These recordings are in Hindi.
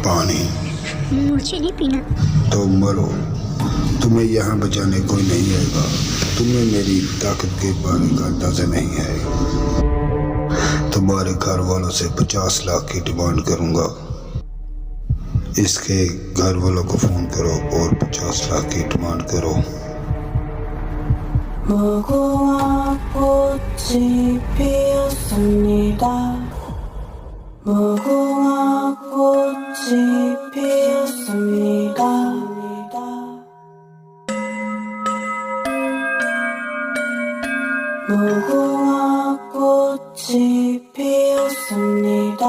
पानी मुझे नहीं पीना। तो मरो, तुम्हें यहाँ बचाने कोई नहीं आएगा। तुम्हें मेरी ताकत के बारे का अंदाजा नहीं है। तुम्हारे घर वालों से 50 लाख की डिमांड करूंगा। इसके घर वालों को फोन करो और 50 लाख की डिमांड करो। 무궁화 꽃이 피었습니다. 무궁화 꽃이 피었습니다. 무궁화 꽃이 피었습니다.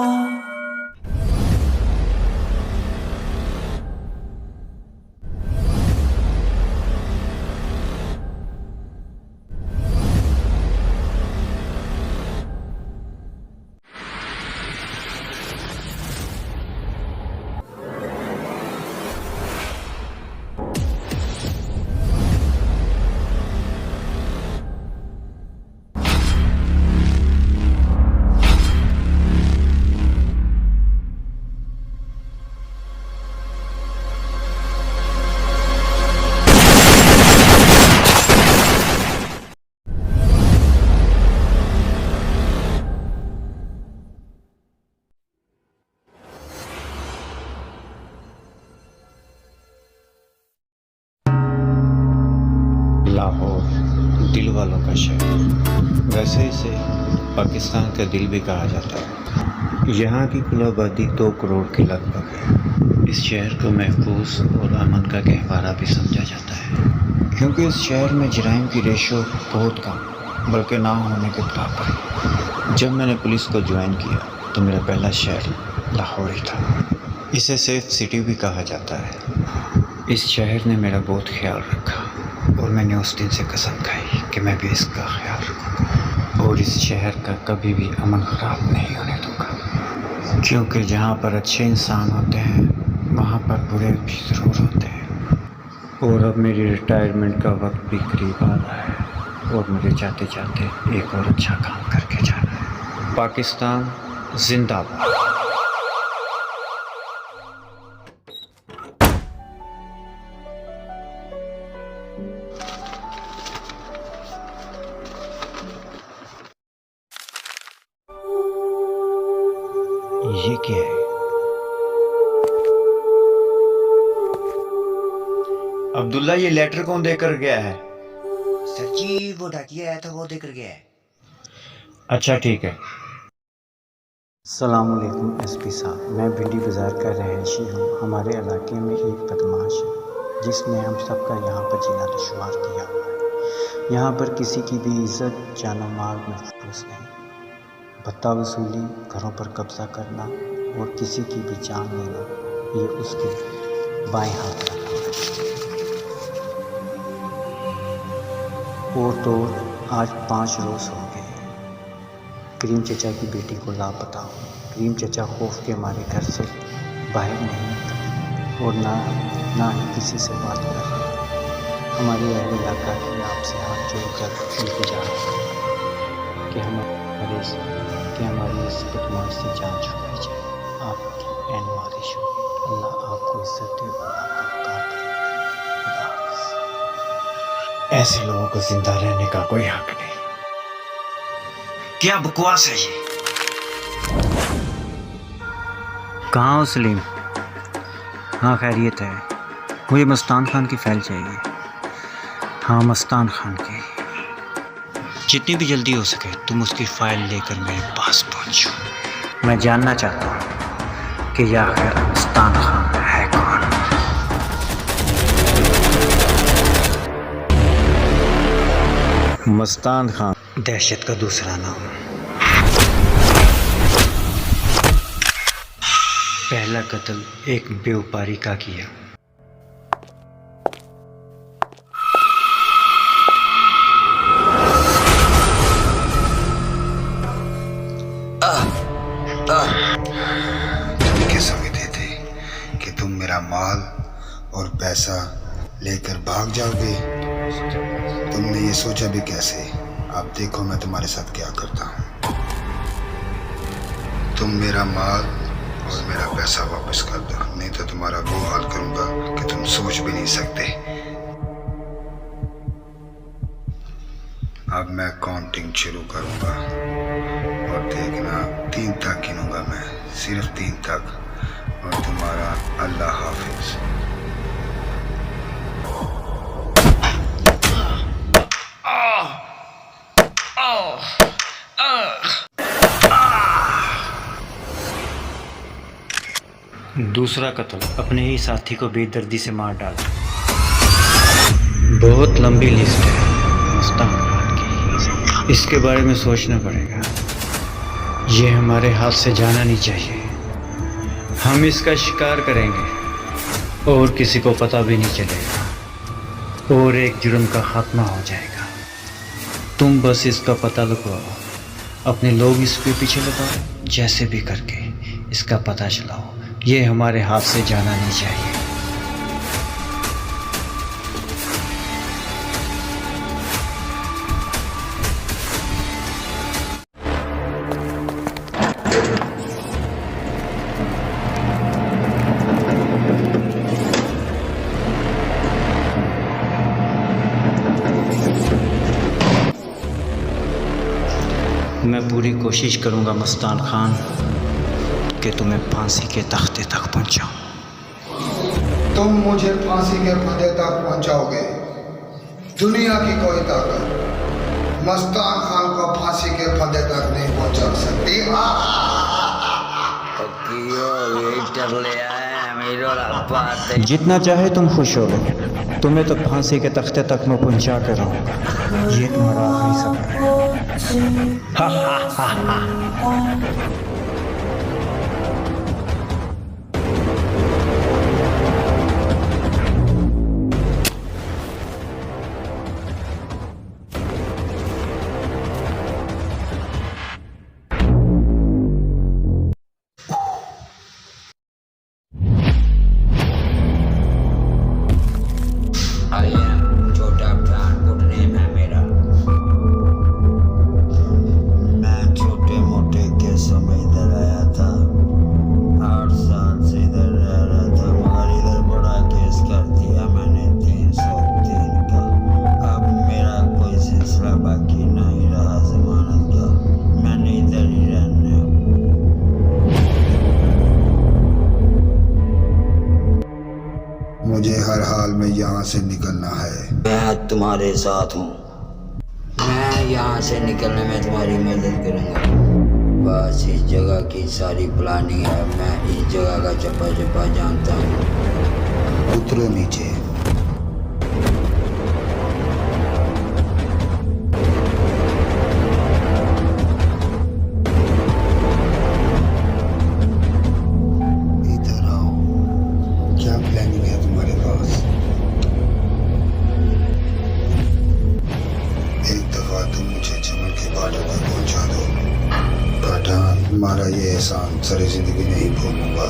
लाहौर दिल वालों का शहर, वैसे इसे पाकिस्तान का दिल भी कहा जाता है। यहाँ की कुल आबादी 2 करोड़ के लगभग है। इस शहर को महफूज और अमन का गहवारा भी समझा जाता है, क्योंकि इस शहर में जराइम की रेशो बहुत कम बल्कि ना होने के बराबर है। जब मैंने पुलिस को ज्वाइन किया तो मेरा पहला शहर लाहौर ही था। इसे सेफ सिटी भी कहा जाता है। इस शहर ने मेरा बहुत ख्याल रखा और मैंने उस दिन से कसम खाई कि मैं भी इसका ख्याल रखूँगा और इस शहर का कभी भी अमन ख़राब नहीं होने दूँगा, क्योंकि जहाँ पर अच्छे इंसान होते हैं वहाँ पर बुरे भी ज़रूर होते हैं। और अब मेरी रिटायरमेंट का वक्त भी करीब आ रहा है और मुझे जाते जाते एक और अच्छा काम करके जाना है। पाकिस्तान जिंदाबाद। ये क्या है? अब्दुल्ला, ये लेटर कौन देकर गया है? सर जी वो डाकिया आया था, वो देकर गया है। अच्छा ठीक है। अस्सलामुअलैकुम एसपी साहब, मैं भिंडी बाज़ार का रहायशी हूँ। हमारे इलाके में एक बदमाश है जिसने हम सबका यहाँ पर जीना दुश्वार किया हुआ है। यहाँ पर किसी की भी इज्जत जान माल महफूज नहीं। भत्ता वसूली, घरों पर कब्जा करना और किसी की भी जान लेना, ये उसके बाएं हाथ का काम है। और तो आज 5 रोज़ हो गए करीम चचा की बेटी को लापता हो। करीम चचा खौफ के मारे घर से बाहर नहीं निकलते और ना ही किसी से बात कर रहे। हमारे अहल इलाका की आपसे हाथ जोड़कर इंतजार कि हमारी इस बदमाश से जान छुड़ाई जाए। आपकी ऐन वारिश हो। अल्लाह आपको इज्जत दे और आपका उपकार करे। ऐसे लोगों को जिंदा रहने का कोई हक नहीं। क्या बकवास है ये? कहाँ हो सलीम? हाँ खैरियत है। मुझे मस्तान खान की फ़ाइल चाहिए। हाँ मस्तान खान की। जितनी भी जल्दी हो सके तुम उसकी फ़ाइल लेकर मेरे पास पहुंचो। मैं जानना चाहता हूँ कि यह आखिर मस्तान खान है कौन। मस्तान खान दहशत का दूसरा नाम। पहला कत्ल एक व्यापारी का किया। तुम क्या समझते थे कि तुम मेरा माल और पैसा लेकर भाग जाओगे। तुमने ये सोचा भी कैसे? अब देखो मैं तुम्हारे साथ क्या करता हूँ। तुम मेरा माल और मेरा पैसा वापस कर दो, नहीं तो तुम्हारा वो हाल करूँगा कि तुम सोच भी नहीं सकते। अब मैं काउंटिंग शुरू करूँगा और देखना 3 तक गिनूँगा मैं, सिर्फ 3 तक, और तुम्हारा अल्लाह हाफिज। दूसरा कत्ल, अपने ही साथी को बेदर्दी से मार डाला। बहुत लंबी लिस्ट है मस्तान खान की, इसके बारे में सोचना पड़ेगा। ये हमारे हाथ से जाना नहीं चाहिए। हम इसका शिकार करेंगे और किसी को पता भी नहीं चलेगा और एक जुर्म का खात्मा हो जाएगा। तुम बस इसका पता लगाओ, अपने लोग इसके पीछे लगाओ, जैसे भी करके इसका पता चलाओ। ये हमारे हाथ से जाना नहीं चाहिए। मैं पूरी कोशिश करूंगा मस्तान खान कि तुम्हें फांसी के तख्ते तक पहुंचाऊं। तुम मुझे फांसी के फंदे तक पहुंचाओगे? दुनिया की कोई ताकत मस्तान खान को फांसी के फंदे तक नहीं पहुंचा सकती। जितना चाहे तुम खुश हो, तुम्हें तो फांसी के तख्ते तक मैं पहुंचा कर रहूंगा। ये तुम्हारा आखिरी सफर है। हा हा हा हा। मुझे हर हाल में यहाँ से निकलना है। मैं तुम्हारे साथ हूँ। मैं यहाँ से निकलने में तुम्हारी मदद करूँगा। बस इस जगह की सारी प्लानिंग है। मैं इस जगह का चप्पा चप्पा जानता हूँ। उतरो नीचे। इधर आओ। क्या प्लानिंग है तुम्हारे पास? एक दफा तुम मुझे जमल के बॉर्डर पर पहुंचा दो। पठान, तुम्हारा ये एहसान सारी जिंदगी नहीं भूलूंगा।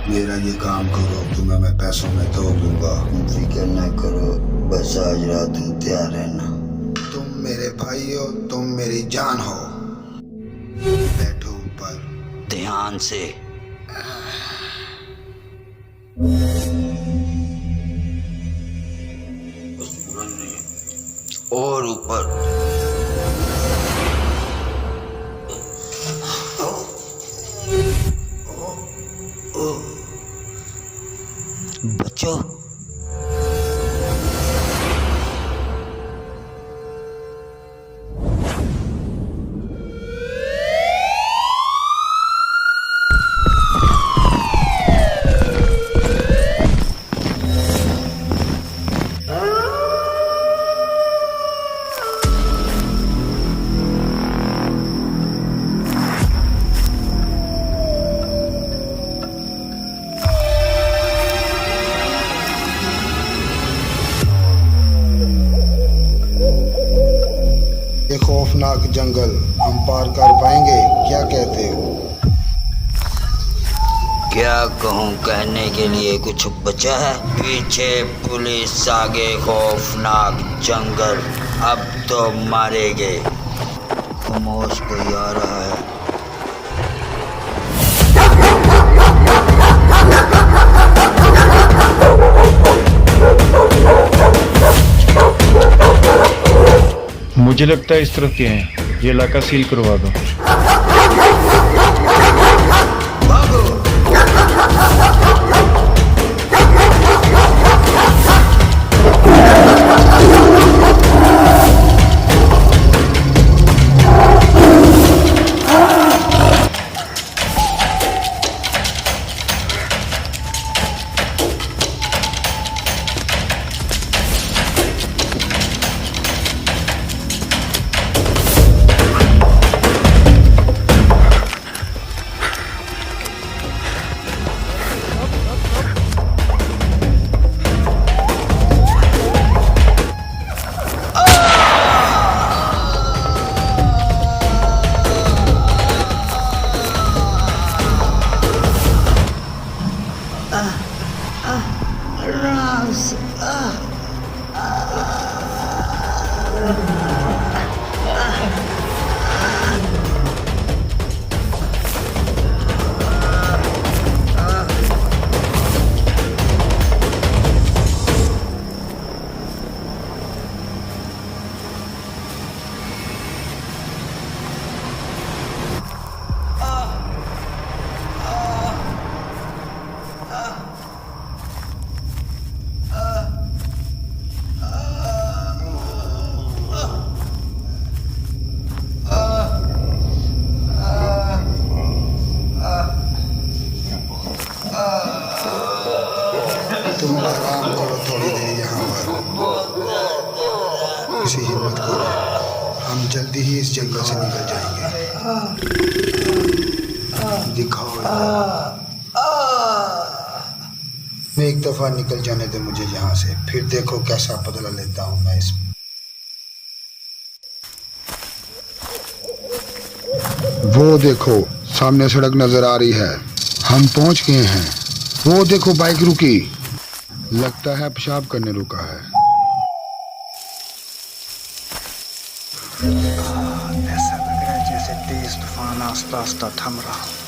मेरा ये काम करो, तुम्हें मैं पैसों में तोड़ दूंगा। फिक्र न करो, बस आज रात तुम तैयार रहना। तुम मेरे भाई हो, तुम मेरी जान हो। बैठो ऊपर। ध्यान से। और ऊपर। बच्चों, ये खौफनाक जंगल हम पार कर पाएंगे? क्या कहते हो? क्या कहूँ, कहने के लिए कुछ बचा है? पीछे पुलिस, आगे खौफनाक जंगल, अब तो मारेंगे। खामोश कोई आ रहा है। मुझे लगता है इस तरफ के हैं, ये इलाका सील करवा दो। तुम आराम करो थोड़ी देर यहाँ पर, किसी हिम्मत करो, हम जल्दी ही इस जंगल से निकल जाएंगे। दिखाओ एक दफा निकल जाने दे मुझे यहाँ से, फिर देखो कैसा बदला लेता हूँ मैं इस। वो देखो सामने सड़क नजर आ रही है, हम पहुंच गए हैं। वो देखो बाइक रुकी, लगता है पेशाब करने रुका है। ऐसा लग रहा है जैसे तेज तूफान आस्ता आस्ता थम रहा हो।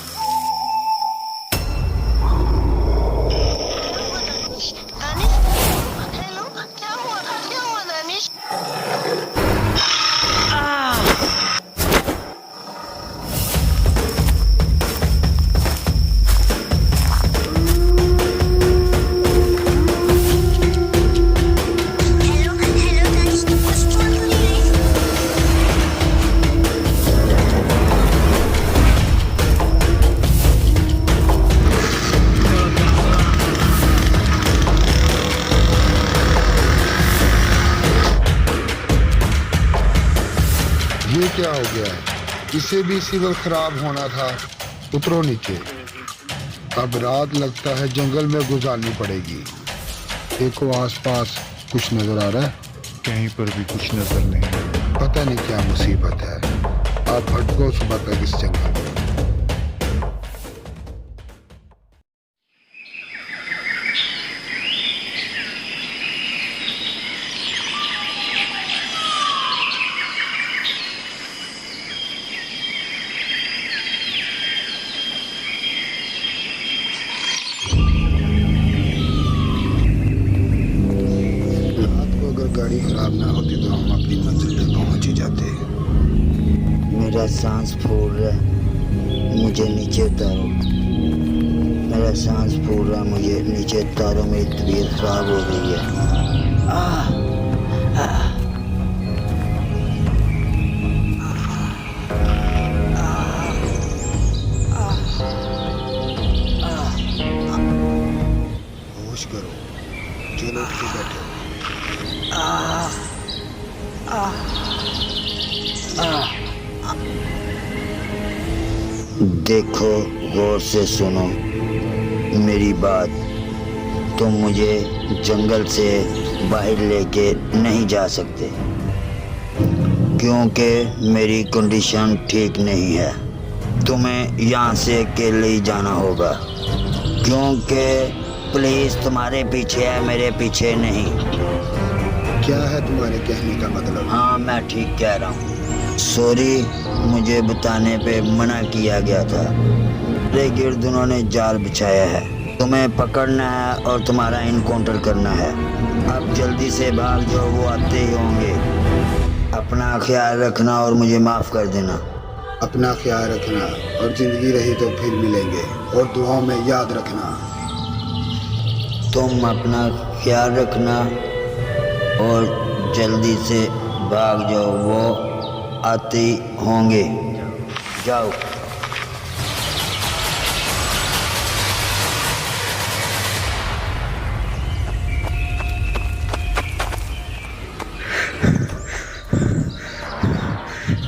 ये क्या हो गया? इसे भी सिविल खराब होना था। उतरो नीचे, अब रात लगता है जंगल में गुजारनी पड़ेगी। देखो आसपास कुछ नजर आ रहा है? कहीं पर भी कुछ नजर नहीं। पता नहीं क्या मुसीबत है। आप भटको सुबह तक इस जंगल में। गाड़ी खराब ना होती तो हम अपनी मंजिल तक पहुंच ही जाते। मेरा सांस फूल रहा है, मुझे नीचे उतारो। मेरा सांस फूल रहा है, मुझे नीचे उतारो। मेरी तबीयत खराब हो गई है। होश करो, चलो उठ के बैठो। देखो गौर से सुनो मेरी बात। तुम मुझे जंगल से बाहर लेके नहीं जा सकते, क्योंकि मेरी कंडीशन ठीक नहीं है। तुम्हें यहाँ से अकेले ही जाना होगा। क्योंकि पुलिस तुम्हारे पीछे है, मेरे पीछे नहीं। क्या है तुम्हारे कहने का मतलब? हाँ, मैं ठीक कह रहा हूँ। सॉरी, मुझे बताने पे मना किया गया था। मेरे गिर्द उन्होंने जाल बिछाया है। तुम्हें पकड़ना है और तुम्हारा इनकाउंटर करना है। अब जल्दी से भाग जाओ, वो आते ही होंगे। अपना ख्याल रखना और मुझे माफ़ कर देना। अपना ख्याल रखना, और जिंदगी रही तो फिर मिलेंगे, और दुआओं में याद रखना। तुम अपना ख्याल रखना और जल्दी से भाग जाओ, वो आते ही होंगे। जाओ।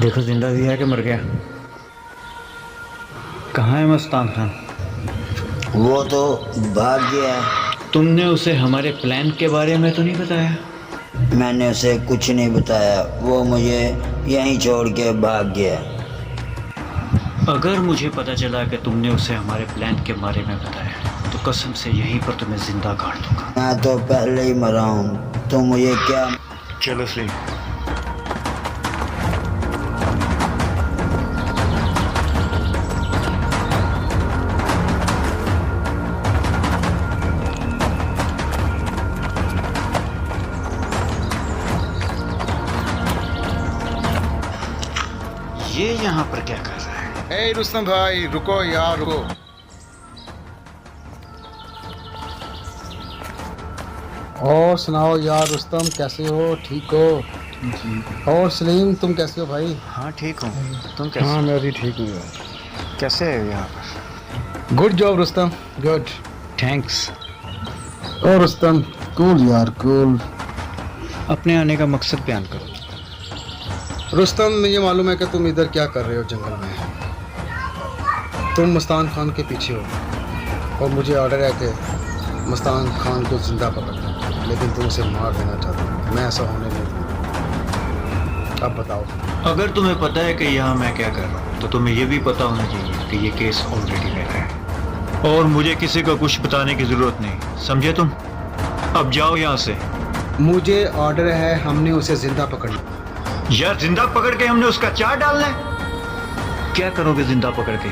देखो जिंदा भी है कि मर गया? कहाँ है मस्तान खान? वो तो भाग गया। तुमने उसे हमारे प्लान के बारे में तो नहीं बताया? मैंने उसे कुछ नहीं बताया, वो मुझे यहीं छोड़ के भाग गया। अगर मुझे पता चला कि तुमने उसे हमारे प्लान के बारे में बताया तो कसम से यहीं पर तुम्हें जिंदा गाड़ दूंगा। मैं तो पहले ही मरा हूँ, तो मुझे क्या। चलो सलीम। ये यहाँ पर क्या कर रहा है? ए रुस्तम भाई, रुको यार, रुको। और सुनाओ यार रुस्तम, कैसे हो? ठीक हो? और सलीम, तुम कैसे हो भाई? हाँ ठीक हूँ, तुम कैसे? हाँ मैं भी ठीक हूँ यार। कैसे है यहाँ पर? Good job Rustam, good. Thanks. और रुस्तम, कूल यार, कूल। अपने आने का मकसद बयान करो। रुस्तम, मुझे मालूम है कि तुम इधर क्या कर रहे हो जंगल में। तुम मस्तान खान के पीछे हो और मुझे ऑर्डर है कि मस्तान खान को जिंदा पकड़ना, लेकिन तुम उसे मार देना चाहते हो। मैं ऐसा होने नहीं दूंगा। अब बताओ। अगर तुम्हें पता है कि यहाँ मैं क्या कर रहा हूँ तो तुम्हें ये भी पता होना चाहिए कि ये केस ऑलरेडी मेरा है और मुझे किसी को कुछ बताने की जरूरत नहीं, समझे तुम? अब जाओ यहाँ से। मुझे ऑर्डर है, हमने उसे जिंदा पकड़ना। यार जिंदा पकड़ के हमने उसका चार डालना है? क्या करोगे जिंदा पकड़ के?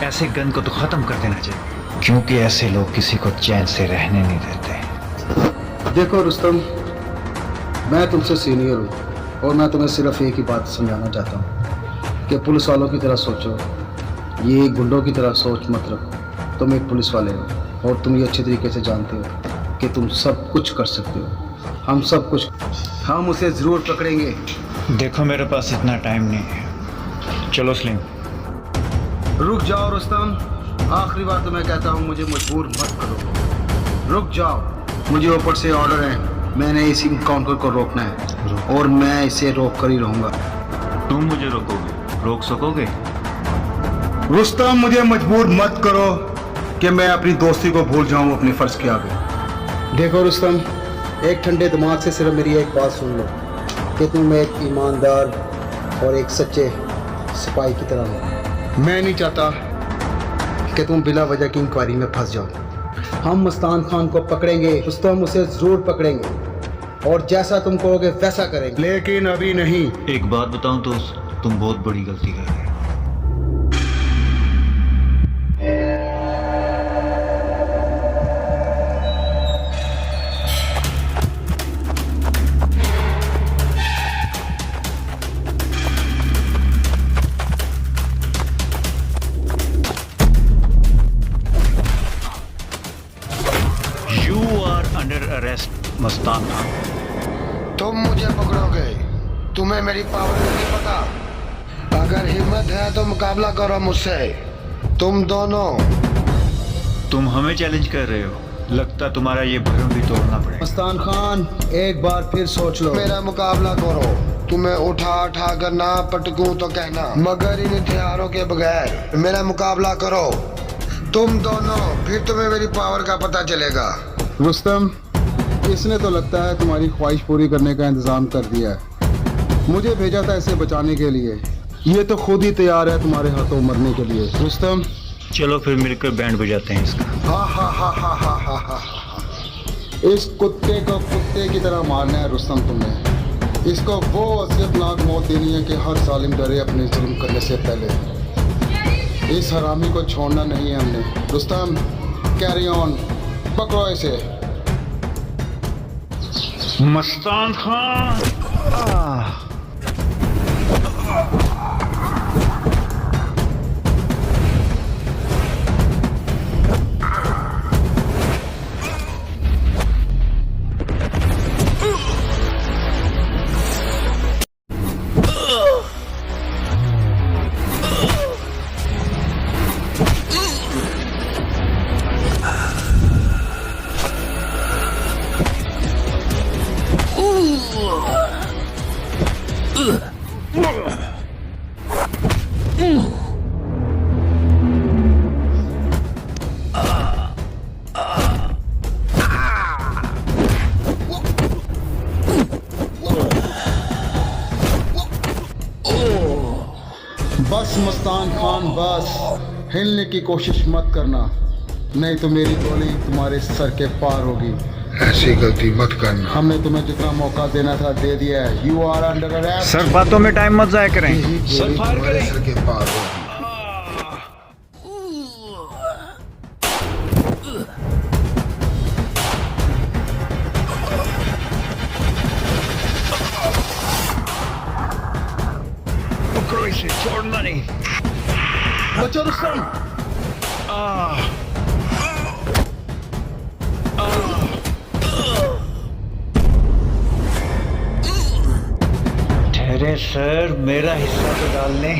ऐसे गन को तो खत्म कर देना चाहिए, क्योंकि ऐसे लोग किसी को चैन से रहने नहीं देते। देखो रुस्तम, मैं तुमसे सीनियर हूँ और मैं तुम्हें सिर्फ एक ही बात समझाना चाहता हूँ कि पुलिस वालों की तरह सोचो, ये गुंडों की तरह सोच मत रखो। तुम एक पुलिस वाले हो और तुम ये अच्छे तरीके से जानते हो कि तुम सब कुछ कर सकते हो। हम सब कुछ, हम उसे ज़रूर पकड़ेंगे। देखो मेरे पास इतना टाइम नहीं है, चलो सलीम। रुक जाओ रुस्तम, आखिरी बार तो मैं कहता हूँ, मुझे मजबूर मत करो। रुक जाओ, मुझे ऊपर से ऑर्डर है, मैंने इस इनकाउंटर को रोकना है और मैं इसे रोक कर ही रहूँगा। तुम मुझे रोकोगे? रोक सकोगे? रुस्तम, मुझे मजबूर मत करो कि मैं अपनी दोस्ती को भूल जाऊँ अपने फ़र्ज़ के आगे। देखो रुस्तम, एक ठंडे दिमाग से सिर्फ मेरी एक बात सुन लो कि तुम एक ईमानदार और एक सच्चे सिपाही की तरह हो। मैं नहीं चाहता कि तुम बिला वजह की इंक्वायरी में फंस जाओ। हम मस्तान खान को पकड़ेंगे, रुस्तम उसे ज़रूर पकड़ेंगे और जैसा तुम कहोगे वैसा करेंगे, लेकिन अभी नहीं। एक बात बताऊं तो तुम बहुत बड़ी गलती कर रहे हो। अरेस्ट मस्तान खान। तुम मुझे पकड़ोगे, तुम्हें मेरी पावर नहीं पता। अगर हिम्मत है तो मुकाबला करो मुझसे, तुम दोनों। तुम हमें चैलेंज कर रहे हो? लगता तुम्हारा ये भरम भी तोड़ना पड़ेगा। मस्तान खान, एक बार फिर सोच लो, मेरा मुकाबला करो। तुम्हें उठा कर ना पटकूं तो कहना, मगर इन हथियारों के बगैर मेरा मुकाबला करो तुम दोनों, फिर तुम्हें मेरी पावर का पता चलेगा। रुस्तम, इसने तो लगता है तुम्हारी ख्वाहिश पूरी करने का इंतजाम कर दिया है। मुझे भेजा था इसे बचाने के लिए, ये तो खुद ही तैयार है तुम्हारे हाथों मरने के लिए। रुस्तम, चलो फिर मिलकर बैंड बजाते हैं इसका। हाँ हाँ हा हा हा हा हा। इस कुत्ते को कुत्ते की तरह मारना है रुस्तम तुम्हें। इसको वो अज़ियतनाक मौत देनी है कि हर जालिम डरे अपने जुल्म करने से पहले। इस हरामी को छोड़ना नहीं है हमने। रुस्तम कैरी ऑन, पकड़ो इसे। मस्तान खान। बस मस्तान खान, बस हिलने की कोशिश मत करना, नहीं तो मेरी गोली तुम्हारे सर के पार होगी। ऐसी गलती मत करना। हमने तुम्हें जितना मौका देना था दे दिया है। You are under arrest. Sir बातों में टाइम मत जाया करें। सर फायर करें। सर के पार होगी। पकड़ो इसे, छोड़ना नहीं। बचो रुस्तम। ठहरे सर, मेरा हिस्सा तो डालने।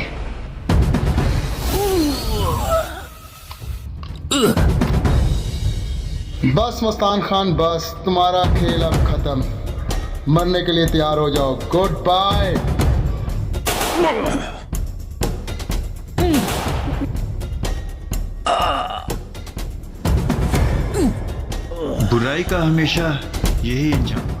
बस मस्तान खान, बस तुम्हारा खेल अब खत्म। मरने के लिए तैयार हो जाओ। Good bye. बुराई का हमेशा यही अंजाम।